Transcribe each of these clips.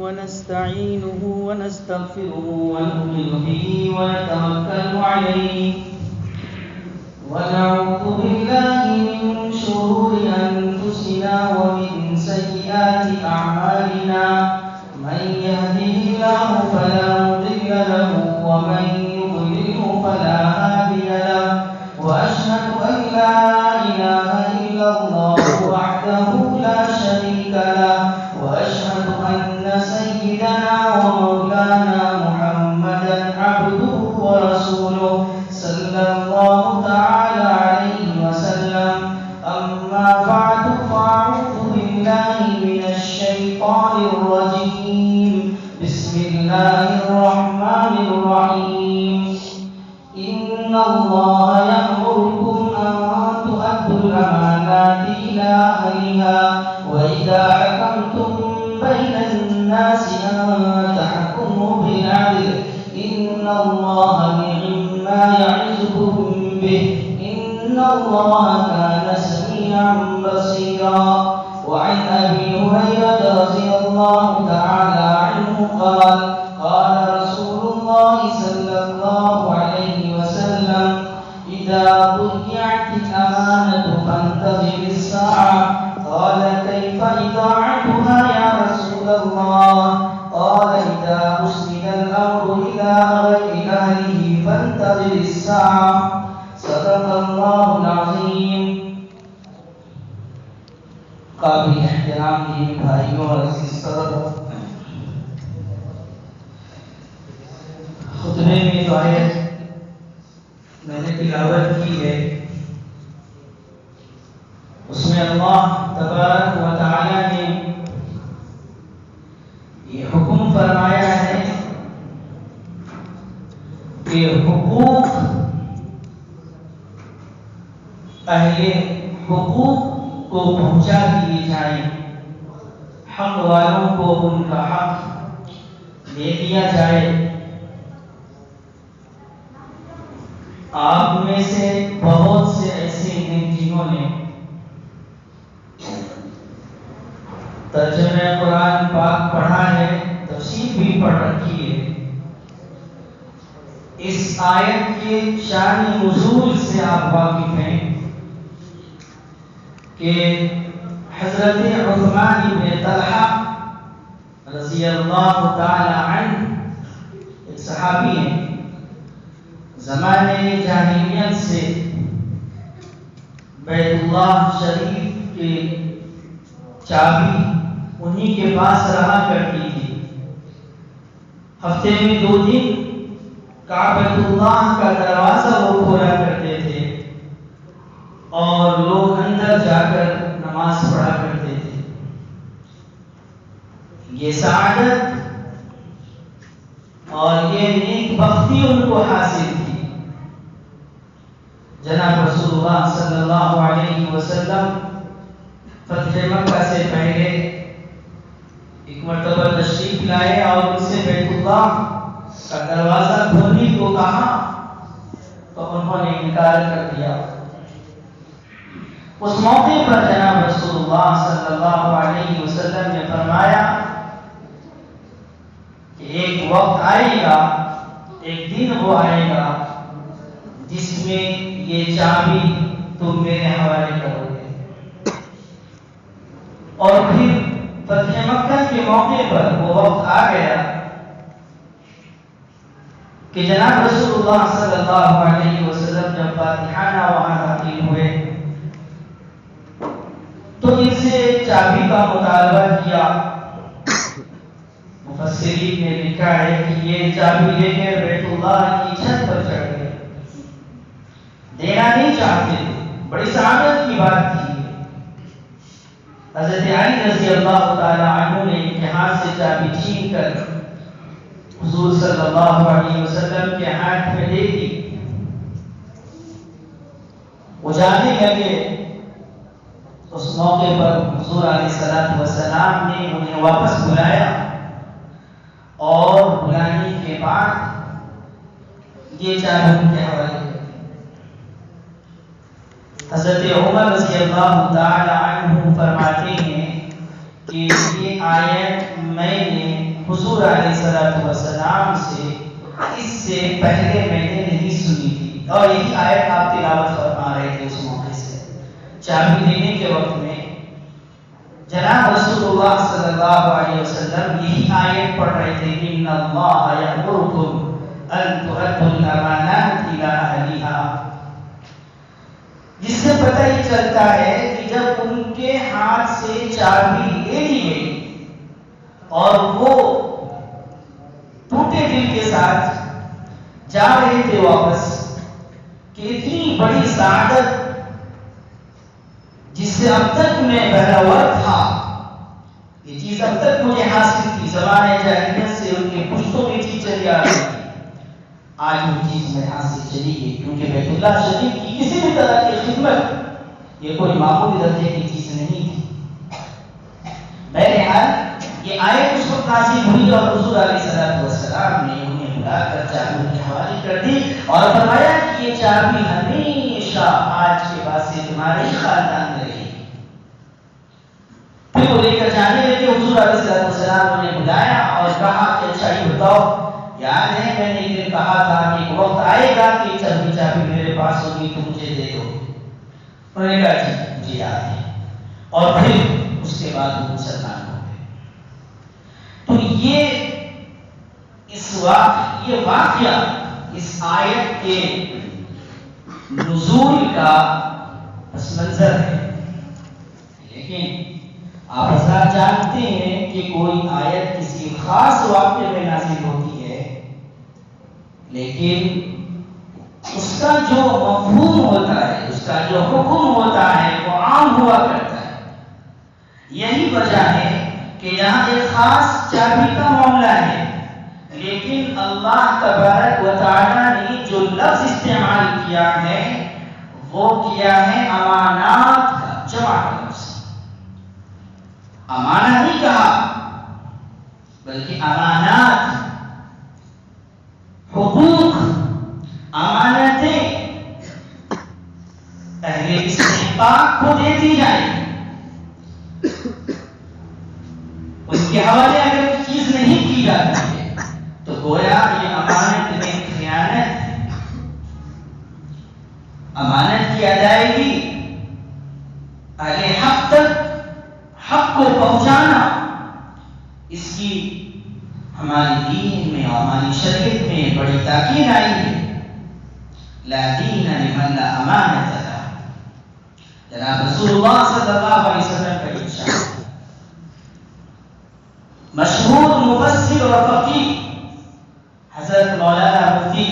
ونستعينه ونستغفره ونؤمن به ونتوكل عليه ونعوذ بالله من شرور أنفسنا ومن سيئات أعمالنا من يهده الله فلا مضل له ومن يضلله فلا هادي له وأشهد أن لا إله إلا الله وحده لا شريك له وأشهد أن سيدنا ومولانا محمدا عبده ورسوله صلى الله تعالى عليه وسلم أما بعد فأعوذ بالله من الشيطان الرجيم بسم الله الرحمن الرحيم إن الله يأمركم أن تؤدوا الأمانات إلى أهلها وإذا حكمتم بين الناس أن تحكموا بالعدل إن الله نعم يعظكم به إن الله كان سميعا بصيرا وعن أبي هريرة رضي الله تعالى عنه قال قال رسول الله صلى الله عليه وسلم إذا ضيعت الأمانة فانتظر الساعة قال كيف إضاعتها يا رسول الله قال إذا أسند الأمر إلى غير أهله فانتظر الساعة صدق الله العظيم. قابل احترام دینی بھائیوں اور عزیز صدر، خطبے میں جو آیت میں نے تلاوت کی ہے اس میں اللہ تبارک و تعالی نے یہ حکم فرمایا ہے کہ حقوق اہل حقوق کو پہنچا دیے جائیں، حق والوں کو ان کا حق دے دیا جائے. آپ میں سے بہت سے ایسے ہیں جنہوں نے ترجمہ قرآن پاک پڑھا ہے، تفسیر بھی پڑھ رکھی ہے. اس آیت کے شان نزول سے آپ واقف ہیں کہ حضرت عثمان بن طلحہ رضی اللہ تعالی عنہ ایک صحابی ہیں، زمانے جاہلیت سے بیت اللہ شریف کی چابی انہی کے پاس رہا کرتی تھی. ہفتے میں 2 دن کعبۃ اللہ کا دروازہ وہ کھولا کرتے تھے اور لوگ اندر جا کر نماز پڑھا کرتے تھے. یہ سعادت اور یہ نیک بختی ان کو حاصل تھی. جناب رسول اللہ صلی اللہ علیہ وسلم فتح مکہ سے پہلے ایک مرتبہ تشریف لائے اور ان سے بیت اللہ کا دروازہ کھولنے کو کہا تو انہوں نے انکار کر دیا. اس موقع پر جناب رسول اللہ صلی اللہ علیہ وسلم نے فرمایا کہ ایک وقت آئے گا، ایک دن وہ آئے گا جس میں یہ چابی تم میرے حوالے کرو گے. اور پھر فتح مکہ کے موقع پر وہ وقت آ گیا کہ جناب رسول اللہ صلی اللہ علیہ وسلم جب فاتحانہ وہاں داخل ہوئے تو ان سے چابی کا مطالبہ کیا. مفسرین نے لکھا ہے کہ یہ چابی لے کر بیت اللہ کی چھت پر چڑھ گئے، دینا نہیں چاہتے تھے. بڑی سعادت کی بات تھی. حضرت علی رضی اللہ تعالی عنہ نے ان کے ہاتھ سے چابی چھین کر حضور صلی اللہ علیہ وسلم کے ہاتھ میں دے دی. وہ جانے لگے. اس موقع پر حضور علیہ السلام نے انہیں واپس بلایا اور بلانے کے بعد یہ چابی ان کے حوالے کر دی. حضرت عمر رضی اللہ تعالی عنہ فرماتے ہیں کہ یہ آیت میں نے حضور علیہ السلام سے اس سے پہلے میں نے نہیں سنی تھی، اور یہی آیت آپ تلاوت فرما رہے تھے اس موقع سے۔ چابی دینے کے وقت میں جناب رسول اللہ صلی اللہ علیہ وسلم یہی آیت پڑھ رہے تھے، ان اللہ یأمرکم ان تؤدوا الامانات الی اہلها، جس سے پتہ یہ چلتا ہے کہ جب ان کے ہاتھ سے چابی لے لی گئی اور وہ ٹوٹے دل کے ساتھ جا رہے تھے واپس، کہ اتنی بڑی سعادت جس سے اب تک میں بہرور تھا، یہ چیز اب تک مجھے حاصل تھی، زمانے جاہلیت سے ان کے پشتوں میں چیز چلی آ رہی تھی، آج وہ چیز میں حاصل چلی گئی، کیونکہ بیت اللہ شریف کی کسی بھی طرح کی خدمت یہ کوئی معمولی درجے کی چیز نہیں تھی۔ بہرحال یہ آیت اس وقت نازل ہوئی اور حضور علیہ السلام نے انہیں بلا کر چابی کے حوالے کر دی اور فرمایا کہ یہ چابی ہمیشہ آج کے بعد سے تمہارے ہی خاندان میں رہے گی۔ پھر وہ لے کر جانے لگے، حضور علیہ السلام نے بلایا اور کہا کہ اچھا یہ بتاؤ، یاد ہے میں نے ایک دن کہا تھا کہ ایک وقت آئے گا کہ چابی میرے پاس ہوگی تو مجھے دے دو؟ انہوں نے کہا جی مجھے یاد ہے، اور پھر اس کے بعد وہ مسلمان ہو گئے۔ تو یہ واقعہ اس آیت کے نزول کا پس منظر ہے، لیکن آپ حضرات جانتے ہیں کہ کوئی آیت کسی خاص واقعے میں نازل ہوتی ہے، لیکن اس کا جو مفہوم ہوتا ہے، اس کا جو حکم ہوتا ہے وہ عام ہوا کرتا ہے۔ یہی وجہ ہے کہ یہاں ایک خاص چابی کا معاملہ ہے، لیکن اللہ تبارک و تعالیٰ نے جو لفظ استعمال کیا ہے وہ کیا ہے امانات کا، جمع کا لفظ، امانہ نہیں کہا بلکہ امانات، حقوق، امانتیں اہل استحقاق کو دے دی جائیں، اس کے حوالے اگر چیز نہیں کی جاتی ہے تو گویا یہ امانت میں خیانت ہے۔ امانت کی ادائیگی، اہل حق تک حق کو پہنچانا، اس کی ہماری دین میں اور ہماری شریعت میں بڑی تاکید آئی ہے۔ لا دین لمن لا امانت لہ، جناب رسول اللہ صلی اللہ علیہ وسلم کا ارشاد۔ مشہور مفسر اور فقیہ حضرت مولانا مفتی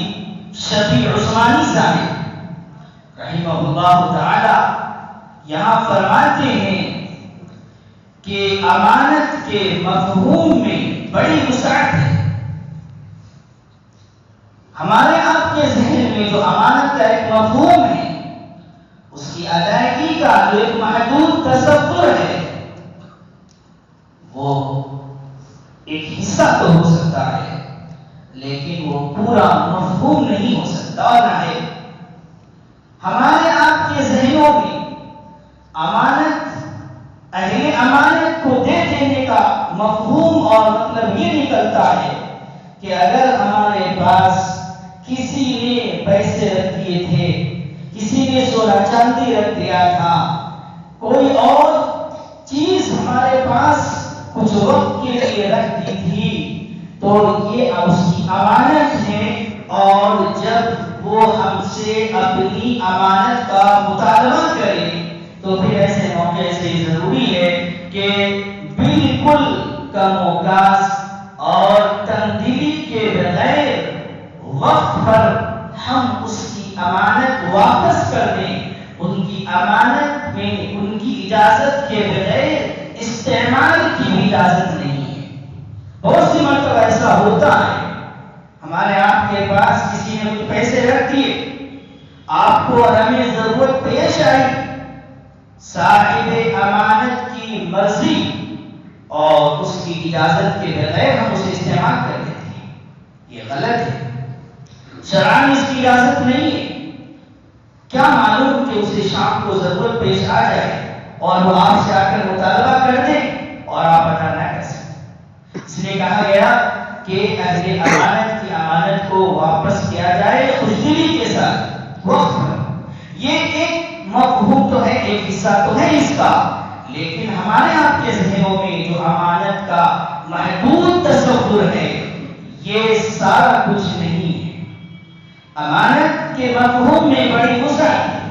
شفیع عثمانی صاحب رحمہ اللہ تعالی یہاں فرماتے ہیں کہ امانت کے مفہوم میں بڑی وسعت ہے۔ ہمارے آپ کے ذہن میں جو امانت کا ایک مفہوم ہے، اس کی ادائیگی کا جو ایک محدود تصور ہے، وہ ایک حصہ تو ہو سکتا ہے لیکن وہ پورا مفہوم نہیں ہو سکتا، اور نہ ہے ہمارے آپ کے ذہنوں میں امانت، اہل امانت کو دے دینے کا مفہوم اور مطلب یہ نکلتا ہے کہ اگر ہمارے پاس کسی نے پیسے رکھ دیے تھے، کسی نے سونا چاندی رکھ دیا تھا، کوئی اور چیز ہمارے پاس کچھ وقت کے لیے رکھ دی تھی، تو یہ اس کی امانت ہے، اور جب وہ ہم سے اپنی امانت کا مطالبہ کرے تو پھر ایسے موقع سے ضروری ہے کہ بالکل کم و کاست اور تنگی کے بغیر وقت پر ہم اس کی امانت واپس کر دیں۔ ان کی امانت میں ان کی اجازت کے بغیر استعمال کی بھی اجازت نہیں ہے۔ بہت سی مرتبہ ایسا ہوتا ہے، ہمارے آپ کے پاس کسی نے کچھ پیسے رکھ دیے، آپ کو اور ہمیں ضرورت پیش آئی، صاحب امانت کی مرضی اور اس کی اجازت کے بغیر ہم اسے استعمال کر لیتے ہیں، یہ غلط ہے۔ شرعاً اس کی اجازت نہیں ہے۔ کیا معلوم کہ اسے شام کو ضرورت پیش آ جائے اور وہ آپ سے آ کر مطالبہ کر دیں اور آپ ادا نہ کر سکیں، اس لیے کہا گیا کہ اہل امانت کی امانت کو واپس کیا جائے خوشدلی کے ساتھ وقت پر۔ یہ ایک مفہوم تو ہے، ایک حصہ تو ہے اس کا، لیکن ہمارے آپ کے ذہنوں میں جو امانت کا محدود تصور ہے یہ سارا کچھ نہیں ہے۔ امانت کے مفہوم میں بڑی وسعت ہے،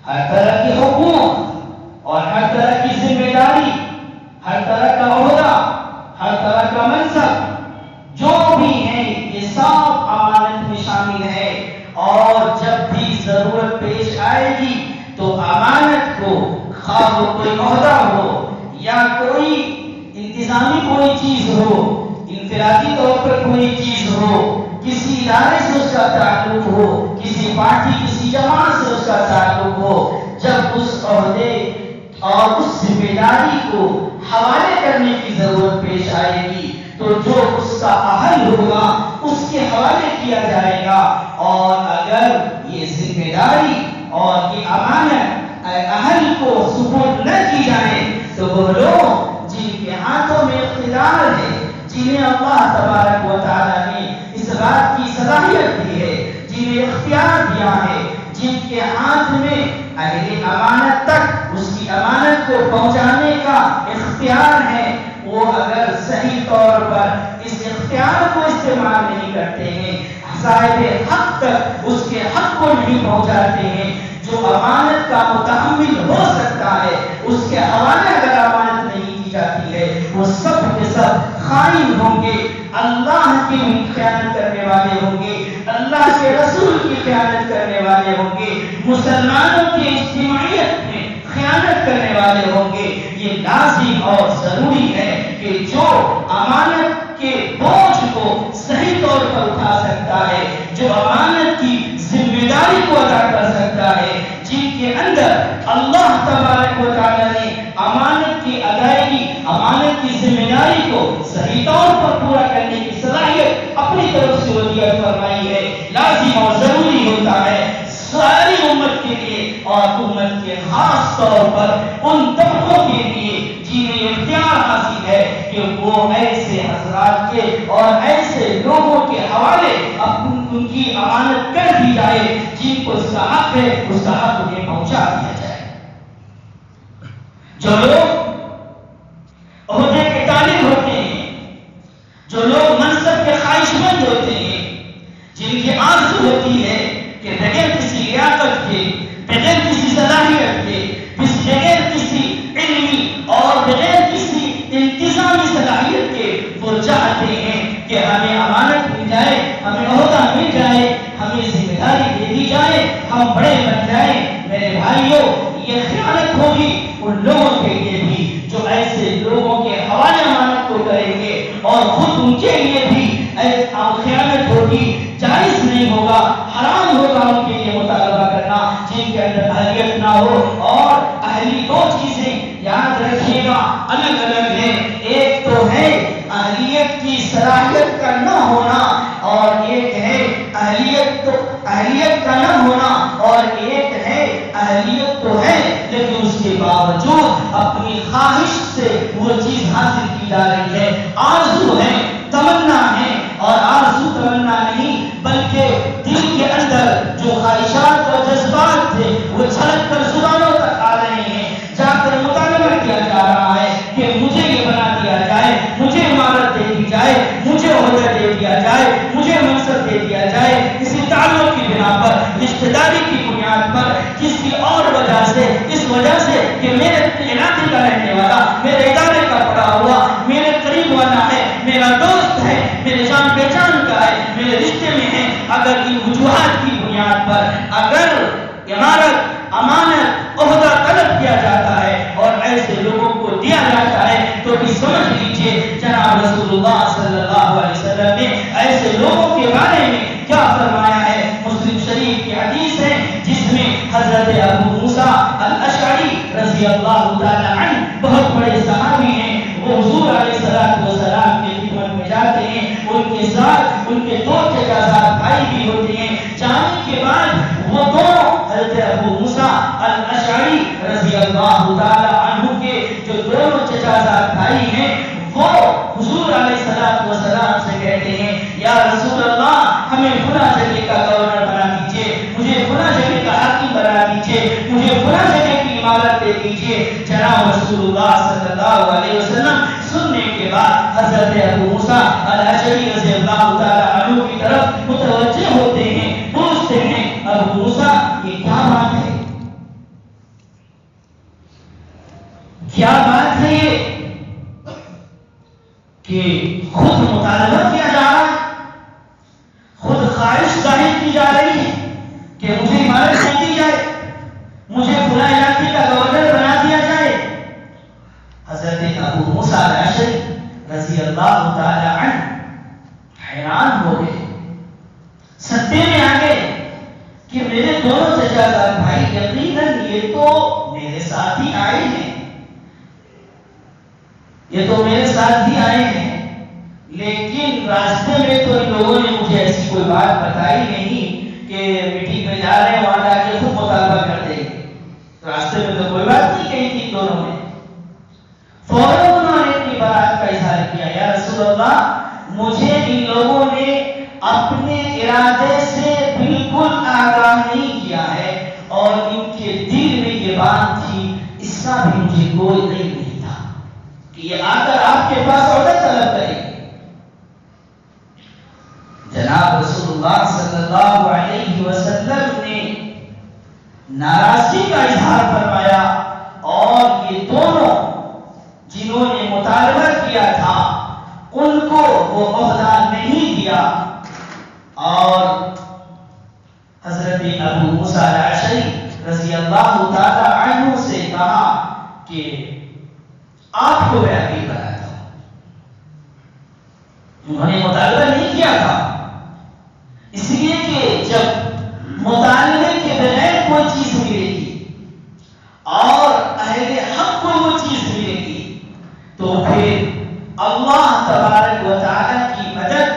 ہر طرح کے حقوق اور ہر طرح کی ذمہ داری، ہر طرح کا عہدہ، ہر طرح کا منصب جو بھی ہے یہ سب امانت میں شامل ہے، اور جب بھی ضرورت پیش آئے گی تو امانت کو خواہ کوئی عہدہ ہو یا کوئی انتظامی کوئی چیز ہو، انفرادی طور پر کوئی چیز ہو، کسی ادارے سے اس کا تعلق ہو، کسی پارٹی کسی جماعت سے اس کا تعلق ہو، جب اس عہدے اور اس ذمہ داری کو حوالے کرنے کی ضرورت پیش آئے گی تو جو اس کا اہل ہوگا اس کے حوالے کیا جائے گا، اور اگر یہ ذمہ داری اور یہ امانت اہل کو سپرد نہ کی جائے تو وہ لوگ جن کے ہاتھوں میں اقتدار ہے، جنہیں اللہ تبارک و تعالیٰ نے اس بات کی صلاحیت دی ہے، جنہیں اختیار دیا ہے، جن کے ہاتھ میں اہل امانت تک اس کی امانت کو پہنچانے کا اختیار ہے، وہ اگر صحیح طور پر اس اختیار کو استعمال نہیں کرتے ہیں، صاحب حق تک اس کے حق کو نہیں پہنچاتے ہیں، جو امانت کا متحمل ہو سکتا ہے اس کے حوالے اگر امانت نہیں کی جاتی ہے، وہ سب کے سب خائن ہوں گے، اللہ کی خیانت کرنے والے ہوں گے، اللہ کے رسول کی خیانت کرنے والے ہوں گے، مسلمانوں کی اجتماعیت میں خیانت کرنے والے ہوں گے۔ یہ لازم اور ضروری ہے کہ جو امانت کے بوجھ کو صحیح طور پر اٹھا سکتا ہے، جو امانت کی ذمہ داری کو ادا کر سکتا ہے، جن کے اندر اللہ تبارک و تعالیٰ نے امانت کی ادائیگی، امانت کی ذمہ داری کو صحیح طور پر پورا کرنے کی صلاحیت اپنی طرف سے وصیت فرمائی ہے، لازم اور ضروری ہوتا ہے ساری امت کے لیے اور امت کے خاص طور پر ان طبقوں کے لیے جنہیں اختیار حاصل ہے کہ وہ ایسے حضرات کے اور ایسے لوگوں کے حوالے ان کی امانت کر دی جائے جن کو اس کا حق ہے، اس کا حق انہیں پہنچا دیا جائے۔ جو لوگ عہدے کے طالب ہوتے ہیں، جو لوگ منصب کے خواہشمند ہوتے ہیں، جن کی آرزو ہوتی ہے کہ بغیر کسی لیاقت کے، بغیر کسی صلاحیت کے، بغیر کسی علمی اور بغیر کسی انتظامی صلاحیت کے وہ چاہتے ہیں کہ ہمیں امانت مل جائے، ہمیں عہدہ مل جائے، ہمیں ذمہ داری دے دی جائے، ہم بڑے بن جائیں۔ میرے بھائیوں، یہ خیانت ہوگی ان لوگوں کے لیے بھی جو ایسے لوگوں کے حوالے امانت کو کریں گے، اور خود ان کے لیے بھی خیانت ہوگی، جائز نہیں ہوگا، حرام ہوگا ان کے لیے مطالبہ کرنا جن کے اندر اہلیت نہ ہو۔ اور اہلی دو چیزیں یاد رکھیے گا الگ الگ ہیں، ایک تو ہے اہلیت کی صلاحیت کا نہ ہونا، اور ایک ہے اہلیت کا نہ ہونا، اور ایک ہے اہلیت تو ہے لیکن اس کے باوجود اپنی خواہش سے وہ چیز حاصل کی جا رہی ہے، آرزو ہے، تمنا ہے، اور آرزو تمنا نہیں بلکہ دل کے اندر جو خواہشات اور جذبات تھے وہ چھلک کر زبانوں تک آ رہے ہیں، جا کر مطالبہ کیا جا رہا ہے کہ مجھے یہ بنا دیا جائے، مجھے عمارت دے دی جائے، مجھے عہدہ دے دیا جائے، مجھے منصب دے دیا جائے، کسی تعلق کی بنا پر، رشتہ داری کی بنیاد پر، کسی اور وجہ سے، اس وجہ سے کہ میرے علاقے کا رہنے والا، میرے ادارے کا پڑا ہوا، میرے قریب والا ہے، میرا دوست ہے، میرے جان پہچان کا ہے، میرے رشتے میں ہے، اگر ان وجوہات کی بنیاد پر اگر عمارت، امانت، عہدہ طلب کیا جاتا ہے اور ایسے لوگوں کو دیا جاتا ہے تو بھی سمجھ لیجئے جناب رسول اللہ صلی اللہ علیہ وسلم نے ایسے لوگوں کے بارے میں کیا فرمایا ہے۔ مسلم شریف کی حدیث ہے جس میں حضرت ابو موسیٰ الاشعری رضی اللہ تعالی عنہ بہت بڑے صحابی ہیں، وہ حضور علیہ السلام کی خدمت میں جاتے ہیں، ان کے ساتھ ان کے دو چچا زاد بھائی بھی ہوتے ہیں، جانے کے بعد وہ دونوں حضرت ابو موسیٰ الاشعری رضی اللہ تعالی عنہ کے جو دونوں چچا زاد بھائی اللہ صلی اللہ علیہ وسلم سننے کے بعد حضرت ابو موسیٰ الاشعری رضی اللہ تعالی عنہ کی طرف متوجہ ہوتے ہیں، پوچھتے ہیں ابو موسیٰ یہ کیا بات ہے؟ کیا بات ہے یہ کہ خود مطالبہ کیا جا رہا ہے، خود خواہش ظاہر کی جا رہی ہے کہ مجھے عمارت دے دی جائے، مجھے فلاں علاقے کا گورنر بنا دیا جائے۔ حضرت ابو موسیٰ الاشعری رضی اللہ تعالی عنہ حیران ہو گئے، صدمے میں آ گئے کہ میرے دونوں چچا زاد بھائی یقیناً یہ تو میرے ساتھ ہی آئے ہیں، یہ تو میرے ساتھ ہی آئے ہیں، لیکن راستے میں تو ان لوگوں نے مجھے ایسی کوئی بات بتائی نہیں کہ میٹنگ میں جا رہے ہیں وہاں جا کے خود مطالبہ کر دیں گے۔ راستے میں تو کوئی بات نہیں کہی تھی دونوں نے۔ فوراً انہوں نے اپنی بات کا اظہار کیا، یا رسول اللہ مجھے ان لوگوں نے اپنے ارادے سے بالکل آگاہ نہیں کیا ہے، اور ان کے دل میں یہ بات تھی، اس کا بھی مجھے کوئی علم نہیں تھا کہ یہ آ کر آپ کے پاس عہدہ طلب کرے گی۔ جناب رسول اللہ صلی اللہ علیہ وسلم نے ناراضگی کا اظہار فرمایا، اور یہ دونوں جنہوں نے مطالبہ کیا تھا ان کو وہ عہدہ نہیں دیا، اور حضرت ابو موسیٰ الاشعری رضی اللہ تعالی عنہ سے کہا کہ آپ کو میں امیر بناتا ہوں۔ انہوں نے مطالبہ نہیں کیا تھا، اس لیے کہ جب مطالبے کے بغیر کوئی چیز ملے گی اور اہل حق کو وہ چیز ملے گی تو پھر اللہ تبارک و تعالی کی مدد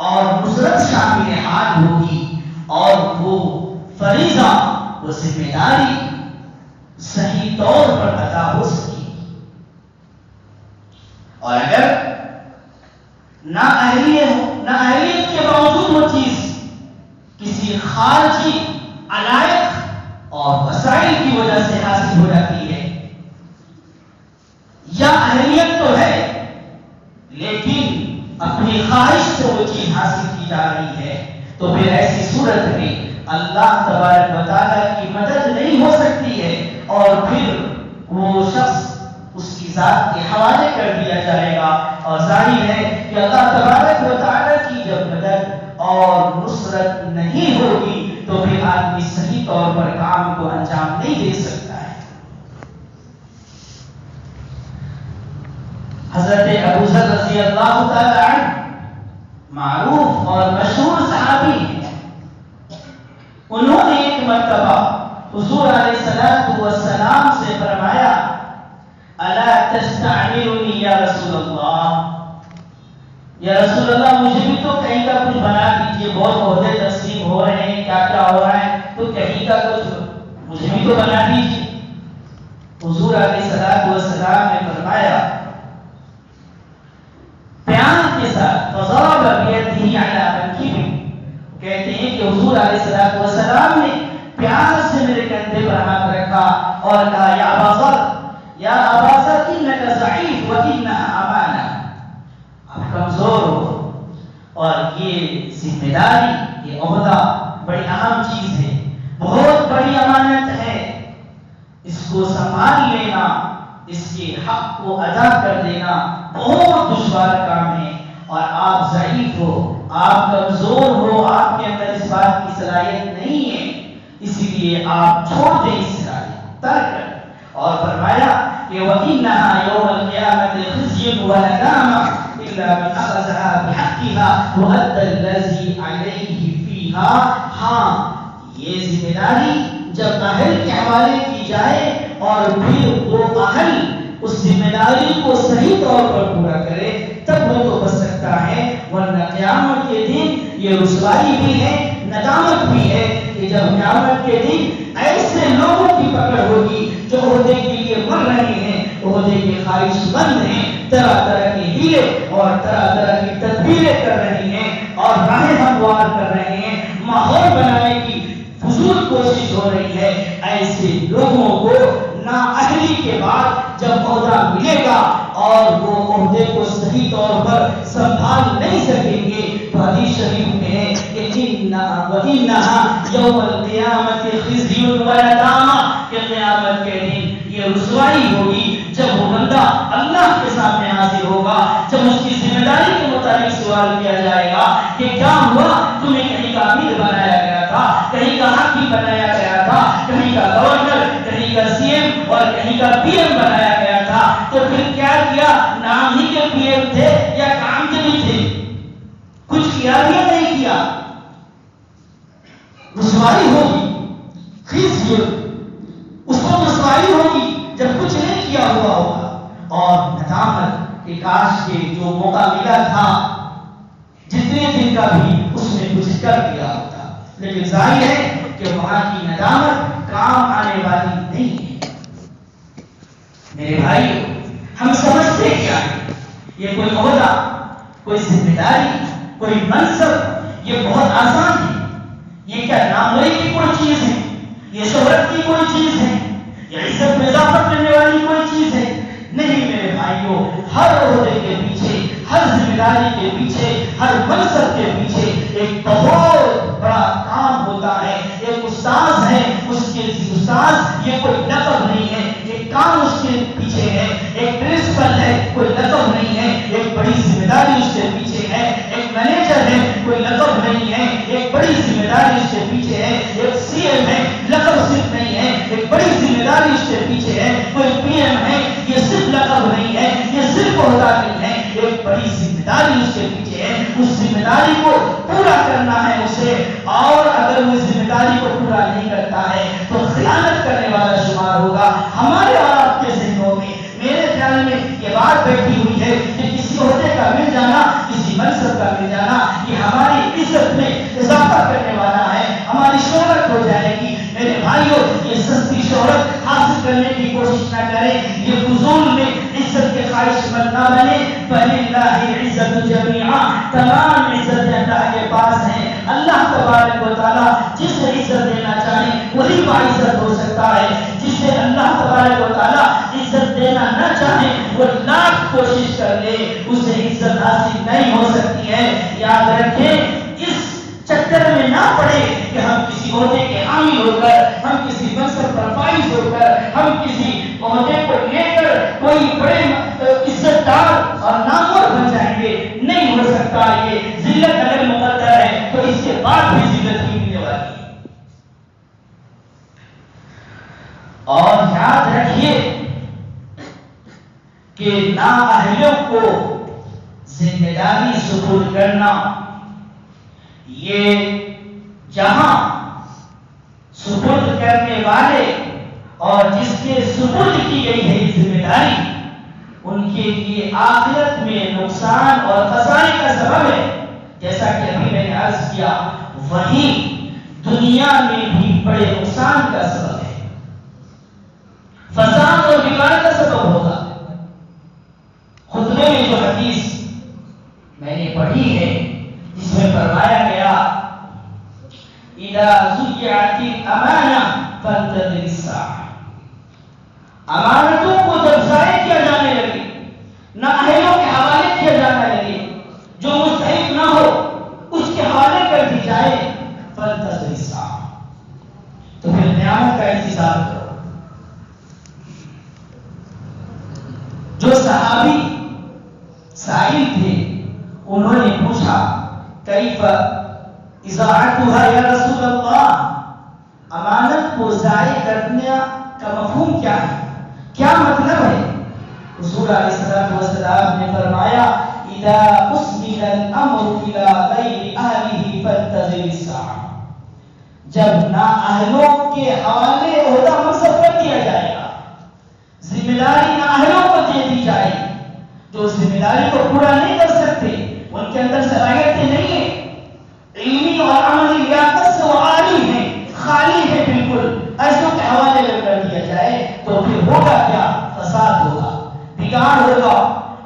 اور نصرت شامل حال ہوگی، اور وہ فریضہ، وہ ذمہ داری صحیح طور پر ادا ہو سکے گی۔ اور اگر نااہلیت کے باوجود وہ چیز کسی خارجی علائق اور وسائل کی وجہ سے حاصل ہو جاتی ہے، یا اہلیت تو ہے لیکن اپنی خواہش سے وہ چیز حاصل کی جا رہی ہے، تو پھر ایسی صورت میں اللہ تبارک و تعالیٰ کی مدد نہیں ہو سکتی ہے، اور پھر وہ شخص اس کی ذات کے حوالے کر دیا جائے گا، اور ظاہر ہے کہ اللہ تبارک و تعالیٰ کی جب مدد اور نصرت نہیں ہوگی تو پھر آدمی صحیح طور پر کام کو انجام نہیں دے سکتا ہے۔ حضرت ابو ذر رضی اللہ تعالی عنہ معروف اور مشہور صحابی ہیں، انہوں نے ایک مرتبہ حضور علیہ الصلوۃ والسلام سے فرمایا، الا تستعملنی یا رسول اللہ، یا رسول اللہ مجھے بھی تو کہیں کا کچھ بنا دیجیے، بہت عہدے تقسیم ہو رہے ہیں، کیا کیا ہو رہا ہے، تو کہیں کا کچھ مجھے بھی تو بنا دیجیے۔ حضور علیہ الصلوۃ والسلام نے فرمایا پیار کے ساتھ، فضرب بیدہ علی منکبہ، کہتے ہیں کہ حضور علیہ الصلوۃ والسلام نے پیار سے میرے کندھے پر ہاتھ رکھا اور کہا، یا ابا ذر، یا ابا ذر انک ضعیف وانها امانہ، آپ کمزور ہو، اور یہ ذمہ داری، یہ عہدہ بڑی اہم چیز ہے، بہت بڑی امانت ہے، اس کو سنبھال لینا، اس کے حق کو ادا کر دینا بہت دشوار کام ہے، اور آپ ضعیف ہو، آپ کمزور ہو، آپ کے اندر اس بات کی صلاحیت نہیں ہے، اسی لیے آپ چھوڑ دیں اس صلاحیت، ترک کر۔ اور فرمایا کہ وَإِنَّهَا يَوْمَ الْقِيَامَةِ خِزْيٌ وَنَدَامَةٌ إِلَّا مَنْ أَخَذَهَا بِحَقِّهَا وَأَدَّى الَّذِي عَلَيْهِ فِيهَا۔ ہاں، یہ ذمہ داری جب اہل کے حوالے کی جائے اور پھر وہ اہل اس ذمہ داری کو صحیح طور پر پورا کرے، تب وہ تو بچ سکتا ہے، ورنہ قیامت کے دن یہ رسوائی بھی ہے، ندامت بھی ہے کہ جب قیامت کے دن ایسے لوگوں کی پکڑ ہوگی جو عہدے کے لیے مر رہے ہیں، عہدے کے خواہش مند ہیں، طرح طرح کے ہیلے اور طرح طرح کی تدبیریں کر رہے ہیں اور راہیں ہموار کر رہے ہیں، ماحول بنانے کی فضول کوشش ہو رہی ہے۔ ایسے لوگوں کو نااہلی کے بعد جب عہدہ اور وہ عہدے کو صحیح طور پر سنبھال نہیں سکیں گے تو حدیث شریف میں ہے کہ وَإِنَّهَا يَوْمَ الْقِيَامَةِ خِزْيٌ وَنَدَامَةٌ کہ قیامت کے دن یہ رسوائی ہوگی جب وہ بندہ اللہ کے سامنے حاضر ہوگا، جب اس کی ذمہ داری کے مطابق سوال کیا جائے گا کہ کیا ہوا، تمہیں کہیں کا امیر بنایا گیا تھا، کہیں کا حاکم بنایا گیا تھا، کہیں کا گورنر، کہیں کا سی ایم اور کہیں کا پی ایم بنایا گیا تھا، تو پھر کیا کیا؟ نام ہی کے پی ایم تھے یا کام کے بھی تھے؟ کچھ کیا بھی نہیں کیا۔ رسوائی ہوگی، خزي، اس کو رسوائی ہوگی جب کچھ نہیں کیا ہوا ہوگا، اور ندامت کہ کاش کے جو موقع ملا تھا جتنے دن کا بھی اس نے کچھ کر دیا ہوتا، لیکن ظاہر ہے کہ وہاں کی ندامت کام آنے والی نہیں ہے۔ میرے بھائیو، ہم سمجھتے کیا ہے؟ یہ کوئی عہدہ، کوئی ذمہ داری، کوئی منصب، یہ بہت آسان ہے، یہ کیا ناموری کی کوئی چیز ہے، یہ شہرت کی کوئی چیز ہے، یہ عزت میں اضافہ کرنے والی کوئی چیز ہے؟ نہیں میرے بھائیو، ہر عہدے کے پیچھے، ہر ذمہ داری کے پیچھے، ہر منصب کے پیچھے ایک بہت بڑا کام ہوتا ہے۔ ایک استاذ ہے، اس کے استاذ یہ کوئی لقب نہیں ہے، ایک کام اس کے پیچھے ہے۔ ایک پرنسپل ہے، کوئی لقب نہیں ہے، ایک بڑی ذمہ داری اس کے پیچھے ہے۔ ایک مینیجر ہے، کوئی لقب نہیں ہے، ایک بڑی ذمہ داری اس کے پیچھے ہے۔ ایک سی ایم ہے، لقب صرف نہیں ہے، ایک بڑی ذمہ داری اس کے پیچھے ہے۔ کوئی پی ایم ہے، یہ صرف لقب نہیں ہے، یہ صرف عہدہ نہیں ہے، ایک بڑی ذمہ داری اس کے پیچھے ہے۔ اس ذمہ داری کو پورا کرنا ہے اسے، اور اگر وہ ذمہ داری کو پورا نہیں کرتا ہے تو خیانت کرنے والا شمار ہوگا۔ ہمارے اور آپ کے ذہنوں میں میرے خیال میں یہ بات بیٹھی ہوئی ہے کہ کسی عہدے کا مل جانا، کسی منصب کا مل جانا، یہ ہماری عزت میں اضافہ کرنے والا ہے، ہماری شہرت ہو جائے گی۔ میرے بھائیو، یہ سستی شہرت حاصل کرنے کی کوشش نہ کریں، یہ فضول میں عزت کے خواہش مند نہ بنے۔ فَلِلَّهِ الْعِزَّةُ جَمِيعًا، تمام عزت اللہ کے پاس ہے۔ اللہ تبارک و تعالیٰ جسے عزت دینا چاہے وہی باعزت ہو سکتا ہے، جسے اللہ تبارک و تعالیٰ عزت دینا نہ چاہے وہ لاکھ کوشش کر لے، اسے عزت حاصل نہیں ہو سکتی ہے۔ یاد رکھیں، اس چکر میں نہ پڑے کہ ہم کسی عہدے کے حامی ہو کر، ہم کسی منصب پر فائز ہو کر، ہم کسی عہدے کو لے کر کوئی بڑے عزت دار اور نامور بن جائیں گے۔ نہیں ہو سکتا۔ یہ ذلت اگر مقدر ہے تو اس کے بعد بھی ذلت ہی ملنے والی ہے۔ اور یاد رکھیے کہ نااہلوں کو ذمہ داری سپرد کرنا، یہ جہاں سپرد کرنے والے اور جس کے سپرد کی گئی ہے ذمہ داری، ان کے لیے آخرت میں نقصان اور خسارے کا سبب ہے، جیسا کہ ابھی میں نے عرض کیا، وہی دنیا میں بھی بڑے نقصان کا سبب ہے، فساد اور بگاڑ کا سبب ہوگا۔ خطبے میں جو حدیث میں نے پڑھی ہے جس میں فرمایا گیا اذا ضيعت الامانه فانتظر الساعه، امانتوں کو جب ضائع کیا جانے لگے، نااہلوں کے حوالے کیا جانے لگے، جو مستحق نہ ہو اس کے حوالے کر دی جائے، فانتظر الساعه، تو پھر قیامت کا انتظار کرو۔ جو صحابی سائل تھے انہوں نے پوچھا کیف اضاعتها یا رسول اللہ، امانت کو ضائع کرنے کا مفہوم کیا ہے، کیا مطلب ہے؟ حضور علیہ السلام نے فرمایا اذا اسند الامر الى غیر اہلہ فانتظر الساعہ، جب نااہلوں کے حوالے عہدہ منصب کر دیا جائے گا، ذمہ داری نااہلوں کو دے دی جائے گی، جو ذمہ داری کو پورا نہیں کر سکتے، ان کے اندر صلاحیتیں نہیں ہیں، علمی اور عملی لیاقت سے وہ عاری ہیں، خالی ہے بالکل، ایسوں کے حوالے میں کر دیا جائے تو پھر ہوگا کیا؟ فساد ہوگا، بگاڑ ہوگا،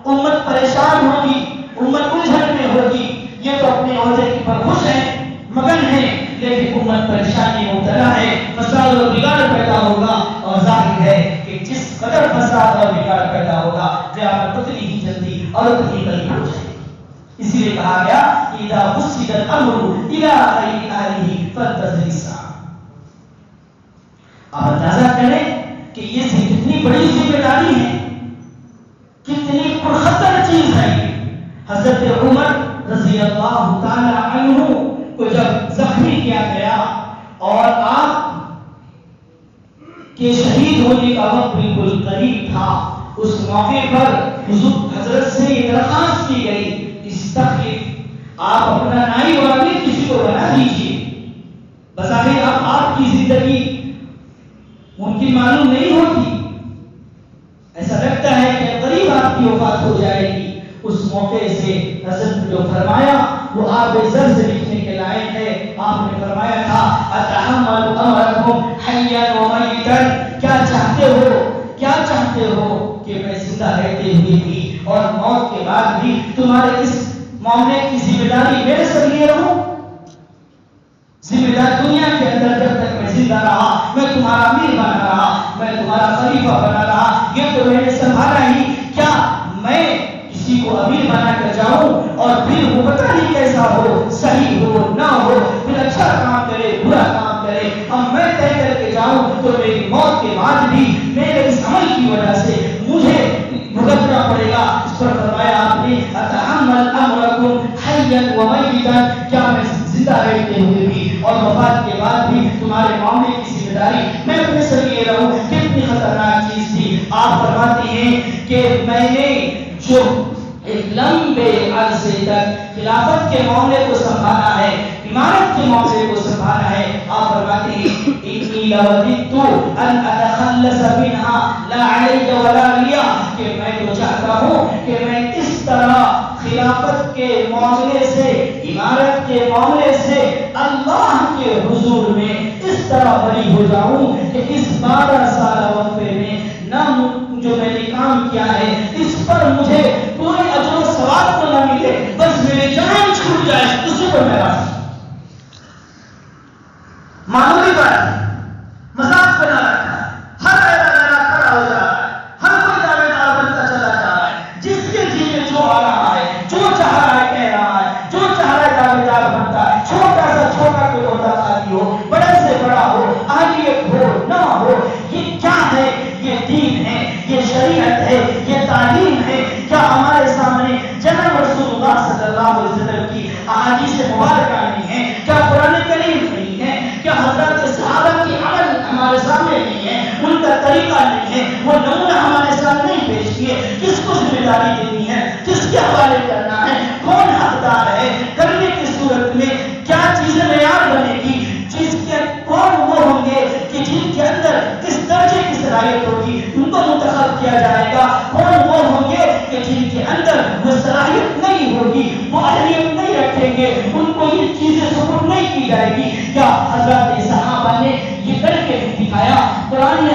امت پریشان ہوگی، امت الجھن میں ہوگی۔ یہ تو اپنے عہدے پر خوش ہیں، مگن ہیں، لیکن امت پریشانی مبتلا ہے، فساد اور بگاڑ پیدا ہوگا، اور ظاہر ہے کہ جس قدر فساد اور بگاڑ پیدا ہوگا قیامت اتنی ہی جلدی اور اتنی قریب ہو جائے گی۔ اسی لیے کہا گیا اذا وسد الامر الى غیر اہلہ فانتظر الساعہ۔ آپ اندازہ کریں کہ یہ کتنی بڑی ذمہ داری ہے، کتنی پرخطر چیز ہے۔ حضرت عمر رضی اللہ تعالی عنہ کو جب زخمی کیا گیا اور آپ کے شہید ہونے کا وقت بالکل قریب تھا، اس موقع پر حضور حضرت سے یہ درخواست کی گئی، استخلف، آپ اپنا نائب وزیر کسی کو بنا دیجیے۔ بظاہر اب آپ کی زندگی ممکن معلوم نہیں ہوتی، ایسا لگتا ہے کہ قریب آپ کی وفات ہو جائے گی۔ اس موقع سے حضرت نے جو فرمایا وہ آپ ذر سے لکھنے کے لائق ہے۔ آپ نے فرمایا تھا اتحمل امرکم حیا و میتا، کیا چاہتے ہو کہ میں زندہ رہتے ہوئے بھی اور موت کے بعد بھی تمہارے اس معاملے کی ذمہ داری میرے سر لیے رہوں؟ ذمہ دار دنیا کے اندر جب تک میں زندہ رہا میں تمہارا امیر بنا رہا، میں تمہارا خلیفہ بنا رہا، یہ تو میں نے سنبھالا ہی، کیا میں کسی کو امیر بنا کر جاؤں اور پھر وہ پتہ نہیں کیسا ہو، صحیح ہو نہ ہو، پھر اچھا کام کرے برا کام کرے، اب میں طے کر کے جاؤں تو میری موت کے بعد بھی میرے اس عمل کی وجہ سے مجھے بھگتنا پڑے گا۔ اس پر فرمایا آپ نے اتحمل امرکم حیا و میتا، کیا میں زندہ رہتے ہوئے بھی اور وفات کے بعد بھی تمہارے معاملے کی ذمہ داری میں اپنے سر لیے رہوں؟ کتنی خطرناک چیز تھی۔ آپ فرماتے ہیں کہ میں نے جو ایک لمبے عرصے تک خلافت کے معاملے کو سنبھالا ہے، امارت کے معاملے کو سنبھالا ہے، آپ فرماتے ہیں انی لوددت ان اتخلص منها لا علی ولا لیا، کہ میں تو چاہتا ہوں کہ میں اس طرح خلافت کے معاملے سے، امارت کے معاملے سے اللہ کے حضور میں اس طرح بری ہو جاؤں کہ اس 12 سال وقفے میں نہ جو میں نے کام کیا ہے اس پر مجھے کوئی اجر و ثواب تو نہ ملے، بس میری جان چھوٹ جائے، اسی پر میں راضی۔ معمولی بات مذاق بنا رکھا ہے، ہر ایرا کھڑا ہو جا رہا ہے، ہر کوئی دعوے دار بنتا چلا جا رہا ہے، جس کے جی میں جو آ رہا ہے، جو چاہ رہا ہے کہہ رہا ہے، جو چاہ رہا ہے دعوے دار بنتا ہے، چھوٹا سے چھوٹا کوئی عہدہ خالی ہو، بڑے سے بڑا ہو، اہلیت ہو نہ ہو، یہ کیا ہے؟ یہ دین ہے، یہ شریعت ہے، یہ تعلیم ہے۔ کیا ہمارے سامنے جناب رسول اللہ صلی اللہ علیہ وسلم کی احادیث مبارکہ نہیں ہے؟ کیا قرآن کریم نہیں ہے؟ کیا حضرات صحابہ کی عمل ہمارے سامنے نہیں ہے؟ ان کا طریقہ نہیں ہے؟ وہ نمونہ ہمارے سامنے نہیں پیش کیے؟ کس کو ذمہ داری دینی ہے؟ کس کے حوالے کرنا ہے؟ کون حقدار ہے؟ کرنے کی صورت میں کیا چیزیں معیار بنے گی؟ چیز کے کون وہ ہوں گے کہ جن کے اندر کس درجے کی صلاحیت ہوگی ان کو منتخب کیا جائے گا؟ کون وہ ہوں گے کہ جن کے اندر وہ صلاحیت نہیں ہوگی، وہ اہلیت نہیں رکھیں گے، ان کو یہ چیزیں سپرد نہیں کی جائے گی؟ کیا حضرات صحابہ نے یہ کر کے دکھایا؟ قرآن نے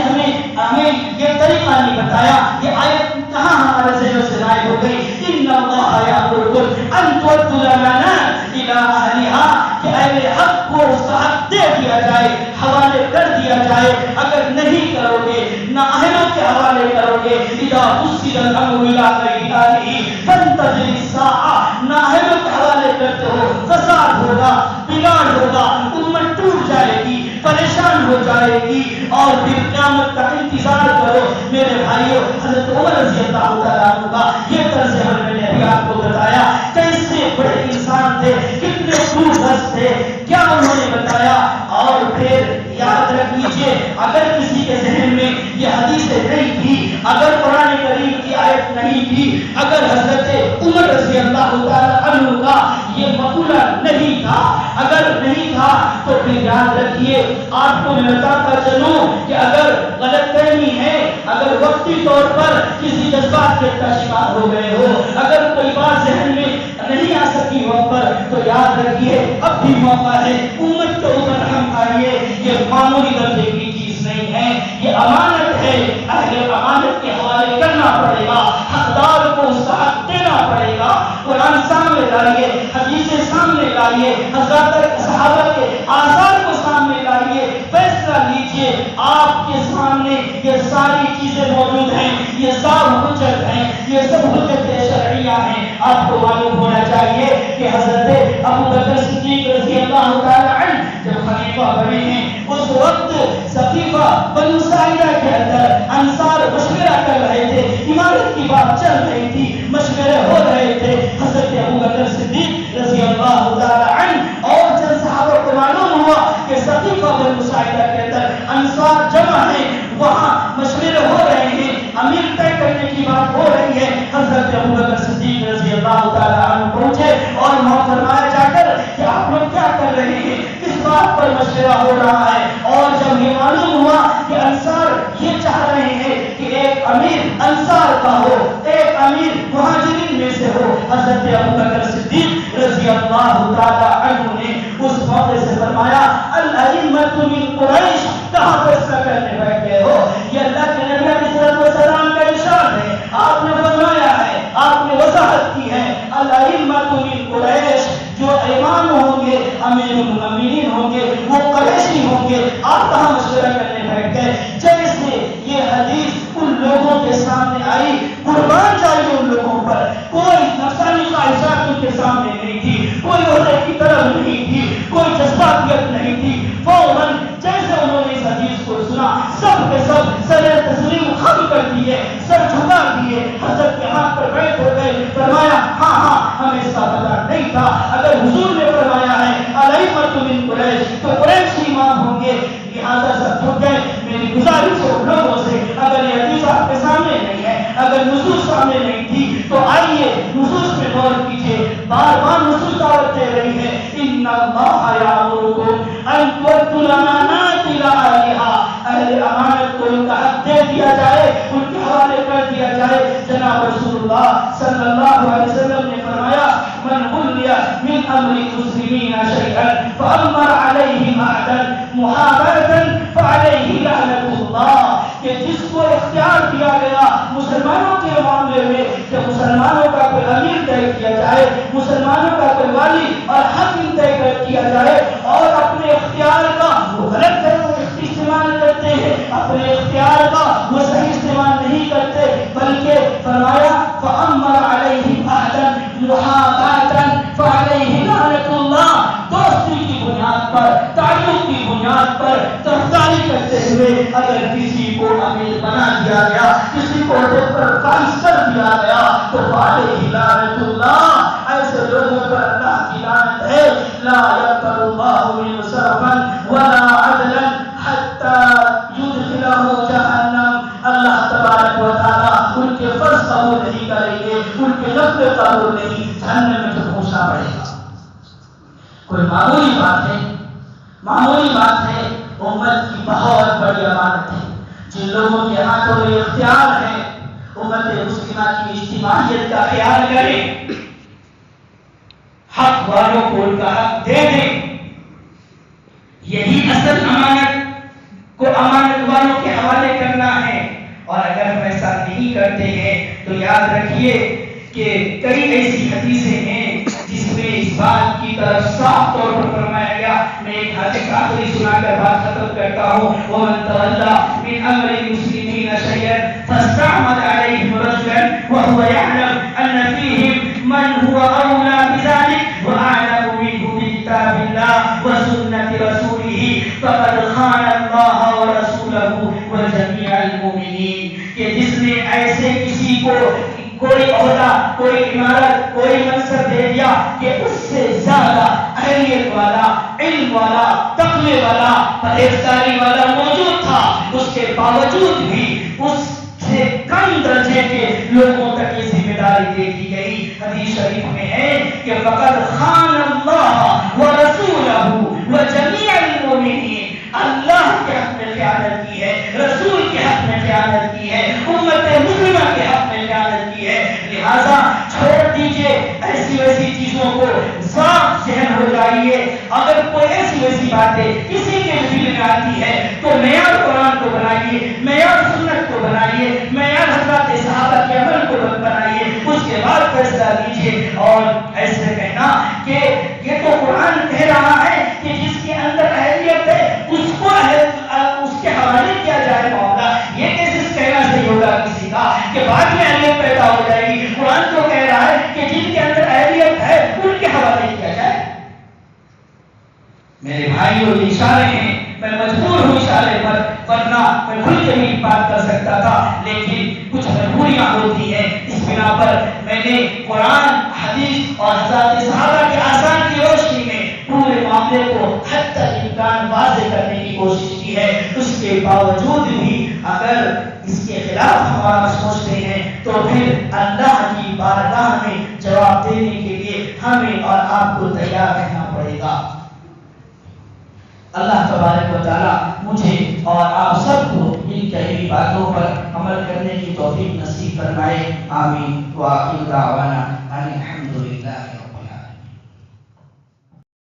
ہمیں یہ طریقہ نہیں بتایا؟ یہ آیت کہاں ہمارے ذہن سے غائب ہو گئی؟ ان اللہ یامرکم ان تؤدوا الامانات الی اہلها، کہ اہل حق کو اس کا حق دے دیا جائے، حوالے کر دیا جائے۔ اگر نہیں کرو گے، نااہلوں کے حوالے کرو گے، اذا فصل الامر الى غیر اہلہ فانتظر الساعہ، نااہلوں کے حوالے کرتے ہو، فساد ہوگا، بگاڑ ہوگا، امت ٹوٹ جائے گی، پریشان ہو جائے گی، اور پھر قیامت کا انتظار کرو۔ میرے بھائیو، حضرت عمر رضی اللہ تعالیٰ عنہ کا یہ طرز عمل میں نے ابھی آپ کو بتایا، کیسے بڑے انسان تھے، کتنے خوبصورت تھے، کیا انہوں نے بتایا۔ اور پھر یاد رکھ لیجئے، اگر کسی کے ذہن میں یہ حدیثیں نہیں تھی، اگر قرآن کریم کی آیت نہیں تھی، اگر حضرت عمر رضی اللہ تعالیٰ عنہ کا یہ مقولہ نہیں تھا، اگر نہیں تھا تو پھر یاد رکھیے، آپ کو میں بتاتا چلوں کہ اگر غلط فہمی ہے، اگر وقتی طور پر کسی جذبات کے شکار ہو گئے ہو، اگر کوئی بات ذہن میں نہیں آ سکی وقت پر، تو یاد رکھیے اب بھی موقع ہے، امت کے اوپر رحم آئیے۔ یہ معمولی درجے کی چیز نہیں ہے، یہ امانت ہے، اہل امانت کے حوالے کرنا پڑے گا، حقدار کو اس کا حق دینا پڑے گا۔ قرآن سامنے لائیے، حدیثیں سامنے لائیے، حضرات صحابہ کے آثار کو سامنے لائیے، فیصلہ لیجیے۔ لیجئے آپ کے سامنے یہ ساری چیزیں موجود ہیں، یہ سب حجت ہیں، یہ سب حجت شرعیہ ہیں۔ آپ کو معلوم ہونا چاہیے کہ حضرت ابو بکر صدیق رضی اللہ تعالی عنہ جب خلیفہ بنے ہیں اس وقت سقیفہ بنو ساعدہ کے اندر انصار مشورہ کر رہے تھے، عمارت کی بات چل رہی تھی، مشورے ہو رہے تھے۔ حضرت ابو بکر صدیق رضی اللہ تعالی عنہ اور چند صحابہ کو معلوم ہوا کہ سقیفہ بنو ساعدہ کے اندر انصار جمع ہیں، وہاں مشورے ہو رہے ہیں، امیر طے کرنے کی بات ہو رہی ہے۔ حضرت ابو بکر صدیق رضی اللہ تعالی عنہ پہنچے اور فرمایا جا کر کہ آپ لوگ کیا کر رہے ہیں، کس بات پر مشورہ ہو رہا ہے؟ اور جب یہ معلوم ہوا کہ انصار یہ چاہ رہے ہیں کہ ایک امیر انصار کا ہو، ایک امیر مہاجرین میں سے ہو، حضرت ابو بکر صدیق رضی اللہ تعالی عنہ نے اس موقع سے فرمایا الائمۃ من قریش، کہاں فیصلہ کرنے بیٹھ گئے ہو؟ یہ اللہ کے نبی علیہ السلام کا ارشاد ہے، آپ نے فرمایا ہے، آپ نے وضاحت کی ہے، الائمۃ من قریش، جو امام ہوں گے، امیر المؤمنین ہوں گے، وہ قریشی ہوں گے۔ آپ کہاں مشورہ کرنے بیٹھ گئے؟ جیسے یہ حدیث ان لوگوں کے سامنے آئی، قربان جائے ان لوگوں پر، کوئی نفسانی خواہشات ان کے سامنے نہیں تھی، کوئی عہدے کی طرف نہیں تھی، کوئی جذباتیت نہیں تھی، فوراً جیسے انہوں نے اس حدیث کو سنا سب کے سب سر تسلیم خم کر دیے، سر جھکا دیے، حضرت کے ہاتھ پر بیٹھ ہو گئے، فرمایا ہاں ہاں ہمیں اس کا پتہ نہیں تھا، اگر حضور نے فرمایا ہے الائمۃ من قریش تو قریش امام ہوں گے، لہٰذا سب جھک گئے۔ میری گزارش ہے ان لوگوں سے، اگر یہ حدیث آپ کے سامنے نہیں ہے، اگر نصوص سامنے نہیں تھی تو آئیے نصوص پہ غور کیجیے، بار بار نصوص دعوت دے رہی ہے ان اللہ یامرکم ان تؤدوا الامانات الی اہلہا، اہل امانت کو ان کا حق دے دیا جائے، ان کے حوالے کر دیا جائے۔ جناب رسول اللہ صلی اللہ علیہ وسلم نے فرمایا من ولی من امر المسلمین شیئا فامر علیہ معدا محابرۃ فعلیہ لعنۃ اللہ، کہ جس کو اختیار دیا گیا مسلمانوں کے معاملے میں کہ مسلمانوں کا کوئی امیر طے کیا جائے، مسلمانوں کا کوئی والی اور حاکم طے کیا جائے، اور اپنے اختیار کا وہ غلط استعمال کرتے ہیں، اپنے اختیار کا وہ صحیح استعمال نہیں کرتے، بلکہ فرمایا فَأَمَّرَ عَلَيْهِمْ أَحْدًا مُحَابَاتًا فَعَلَيْهِ لَعْنَةُ اللَّهِ، دوستی کی بنیاد پر، تعلق کی بنیاد پر طرفداری کرتے ہوئے اگر کسی کو امیر بنا دیا گیا، کسی کو عہدے پر فائز کر دیا گیا تو فَعَلَيْهِ لَعْنَةُ اللَّهِ، ایسے لوگوں پر اللہ کی لعنت ہے۔ لا يقبل الله منه صرفا ولا عدلا حتى يدخله جہنم، اللہ تبارک و تعالیٰ ان کے فرض قبول نہیں کریں گے، ان کے نفل قبول نہیں، جہنم میں تو پہنچنا پڑے گا۔ کوئی معمولی بات ہے، معمولی بات ہے، امت کی بہت بڑی امانت ہے، جن لوگوں کے ہاتھوں میں اختیار ہے، امت مسلمہ کی اجتماعیت کا خیال کریں، حق والوں کو ان کا حق دے دیں، یہی اصل امانت کو امانت والوں کے حوالے کرنا ہے۔ اور اگر ہم ایسا نہیں کرتے ہیں تو یاد رکھیے کہ کئی ایسی حدیثیں ہیں جس میں اس بات کی طرف صاف طور پر فرمایا گیا۔ میں ایک حدیث آخری سنا کر بات ختم کرتا ہوں، وَمَن تَوَلَّى مِنْ أَمْرِ الْمُسْلِمِينَ شَيْئًا فَاسْتَعْمَلَ عَلَيْهِمْ رَجُلًا وَهُوَ يَعْلَمُ أَنَّ فِيهِمْ مَنْ هُوَ أَوْلَى بِذَلِكَ وَأَعْلَمُ مِنْهُ بِكِتَابِ اللَّهِ وَسُنَّةِ رَسُولِهِ فَقَدْ خَانَ اللَّهَ وَرَسُولَهُ وَجَمِيعَ الْمُؤْمِنِينَ، کہ جس نے ایسے کسی کو کوئی عہدہ، کوئی عمارت، کوئی منصب دے دیا کہ اس سے زیادہ اہلیت والا، علم والا، تقوی والا، پرہیزگاری والا موجود تھا، اس کے باوجود بھی اس سے کم درجے کے لوگوں تک یہ ذمہ داری دے دی گئی۔ حدیث شریف میں ہے کہ فقد خان اللہ ورسولہ وجمیع المؤمنین، اللہ کے حق میں خیانت کی ہے، رسول کے حق میں خیانت کی ہے، امت مسلمہ کے حق میں خیانت کی ہے۔ لہذا چھوڑ دیجئے ایسی ویسی چیزوں کو، صاف ذہن ہو جائیے۔ اگر کوئی ایسی ویسی باتیں کسی کے دل میں آتی ہے تو معیار قرآن کو بنائیے، معیار سنت کو بنائیے، معیار حضرات صحابہ کے عمل کو بنائیے، اس کے بعد فیصلہ لیجیے۔ اور ایسے کہنا کہ یہ تو قرآن کہہ رہا ہے کہ جس کے اندر اہلیت ہے اس کو اس کے میرے بھائیوں یہ اشارے ہیں، میں مجبور ہوں اشارے پر، ورنہ میں کھل کے بھی بات کر سکتا تھا، لیکن کچھ مجبوریاں ہوتی ہیں، اس بنا پر میں نے قرآن، حدیث اور حضرات صحابہ کے آثار کی روشنی میں پورے معاملے کو حد تک امکان واضح کرنے کی کوشش کی ہے۔ اس کے باوجود بھی اگر اس کے خلاف ہمارا سوچتے ہیں تو پھر اللہ کی بارگاہ میں جواب دینے کے لیے ہمیں اور آپ کو تیار رہنا پڑے گا۔ اللہ تبارک و تعالیٰ مجھے اور آپ سب کو ان کہی باتوں پر عمل کرنے کی توفیق نصیب فرمائے، آمین۔ وآخر دعوانا ان